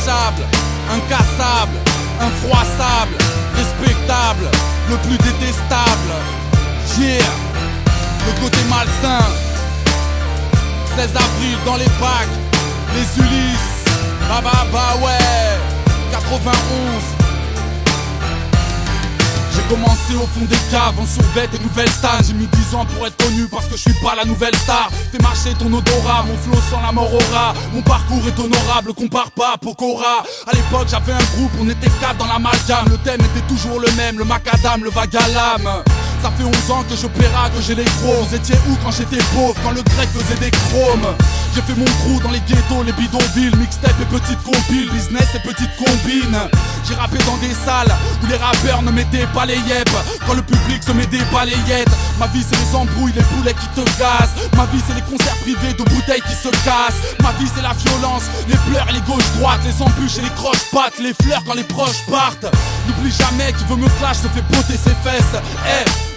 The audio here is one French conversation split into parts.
intouchable, incassable, infroissable, respectable, le plus détestable. Yeah, le côté malsain. 16 avril dans les bacs, les Ulysses. Bah ouais, 91. J'ai commencé au fond des caves, en survêt des nouvelles stars. J'ai mis 10 ans pour être connu parce que je suis pas la nouvelle star. Fais marcher ton odorat, mon flow sans la mort aura. Mon parcours est honorable, compare pas à Pokora. À l'époque j'avais un groupe, on était 4 dans l'amalgame. Le thème était toujours le même, le macadam, le vagalame. Ça fait 11 ans que j'opéra, que j'ai les gros. Vous étiez où quand j'étais pauvre, quand le grec faisait des chromes? J'ai fait mon trou dans les ghettos, les bidonvilles, mixtape et petites compiles, business et petites combines. J'ai rappé dans des salles où les rappeurs ne mettaient pas les yep, quand le public se met des balayettes. Ma vie c'est les embrouilles, les boulets qui te gazent. Ma vie c'est les concerts privés de bouteilles qui se cassent. Ma vie c'est la violence, les pleurs et les gauches-droites, les embûches et les croche-pattes, les fleurs quand les proches partent. N'oublie jamais qui veut me clash se fait botter ses fesses.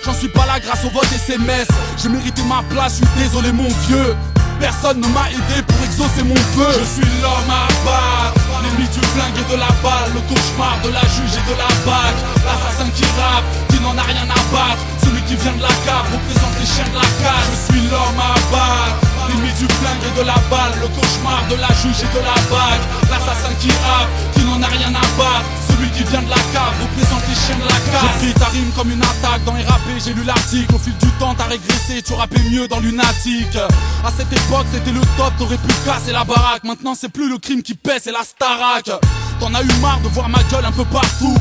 J'en suis pas là grâce au vote SMS. J'ai mérité ma place, je suis désolé mon vieux. Personne ne m'a aidé pour exaucer mon vœu. Je suis l'homme à battre, l'ennemi du flingue et de la balle, le cauchemar de la juge et de la bague, l'assassin qui rappe, qui n'en a rien à battre, celui qui vient de la cave, représente les chiens de la cage. Je suis l'homme à battre, l'ennemi du flingue et de la balle, le cauchemar de la juge et de la bague, l'assassin qui rappe, qui n'en a rien à battre, celui qui vient de la cave, représente les chiens de la cage. J'ai pris ta rime comme une attaque dans les rappés, j'ai lu l'article. Au fil du temps t'as régressé, tu rappais mieux dans lunatique. À cette époque c'était le top, t'aurais pu casser la baraque. Maintenant c'est plus le crime qui paie, c'est la Starac. T'en as eu marre de voir ma gueule un peu partout.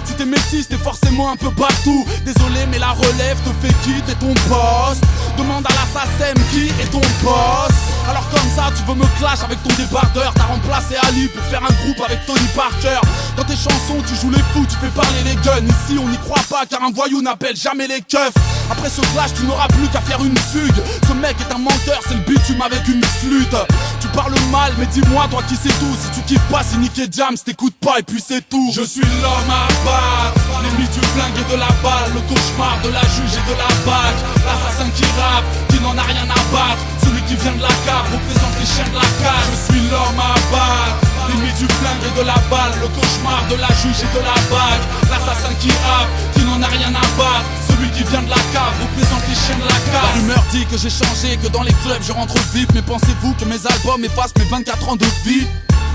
Si t'es métis t'es forcément un peu partout. Désolé mais la relève te fait qui? T'es ton boss. Demande à l'assassin qui est ton boss. Alors comme ça tu veux me clash avec ton débardeur. T'as remplacé Ali pour faire un groupe avec Tony Parker. Dans tes chansons tu joues les fous, tu fais parler les guns. Ici on n'y croit pas car un voyou n'appelle jamais les keufs. Après ce clash tu n'auras plus qu'à faire une fugue. Ce mec est un menteur, c'est le bitume avec une flûte. Tu parles mal mais dis-moi toi qui sais tout. Si tu kiffes pas c'est Nick et Jams, t'écoutes pas et puis c'est tout. Je suis l'homme à battre, l'ennemi du flingue et de la balle, le cauchemar de la juge et de la bague, l'assassin qui rappe, qui n'en a rien à battre, celui qui vient de la cave, représente les chiens de la cage. Je suis l'homme à battre, l'ennemi du flingue et de la balle, le cauchemar de la juge et de la bague, l'assassin qui rappe, qui n'en a rien à battre, celui qui vient de la cave, représente les chiens de la cage. La rumeur dit que j'ai changé, que dans les clubs je rentre vite. Mais pensez-vous que mes albums effacent mes 24 ans de vie?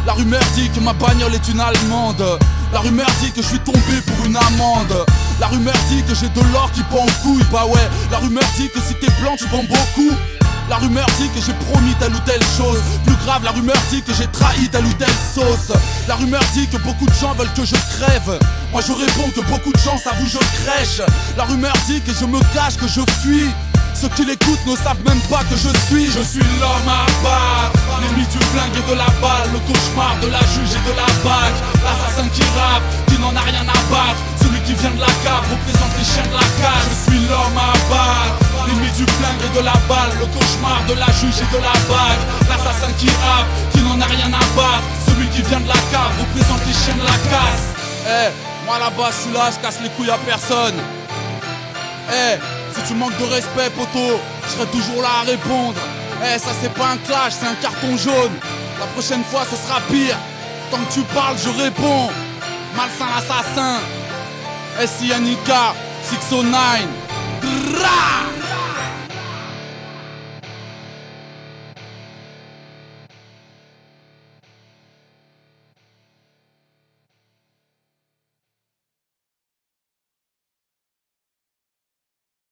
La rumeur dit que ma bagnole est une allemande. La rumeur dit que je suis tombé pour une amende. La rumeur dit que j'ai de l'or qui pend en couille. Bah ouais, la rumeur dit que si t'es blanc tu vends beaucoup. La rumeur dit que j'ai promis telle ou telle chose. Plus grave, la rumeur dit que j'ai trahi telle ou telle sauce. La rumeur dit que beaucoup de gens veulent que je crève. Moi je réponds que beaucoup de gens s'avouent je crèche. La rumeur dit que je me cache, que je fuis. Ceux qui l'écoutent ne savent même pas que je suis l'homme à battre, l'ennemi du flingue et de la balle, le cauchemar de la juge et de la bague, l'assassin qui rappe, qui n'en a rien à battre, celui qui vient de la cave, représente les chiens de la cage. Je suis l'homme à battre, l'ennemi du flingue et de la balle, le cauchemar de la juge et de la bague, l'assassin qui rappe, qui n'en a rien à battre, celui qui vient de la cave, représente les chiens de la casse. Moi là-bas je suis là, je casse les couilles à personne. Si tu manques de respect poto, je serai toujours là à répondre. Ça c'est pas un clash, c'est un carton jaune. La prochaine fois ce sera pire. Tant que tu parles je réponds. Malsain l'assassin, SINIK 609.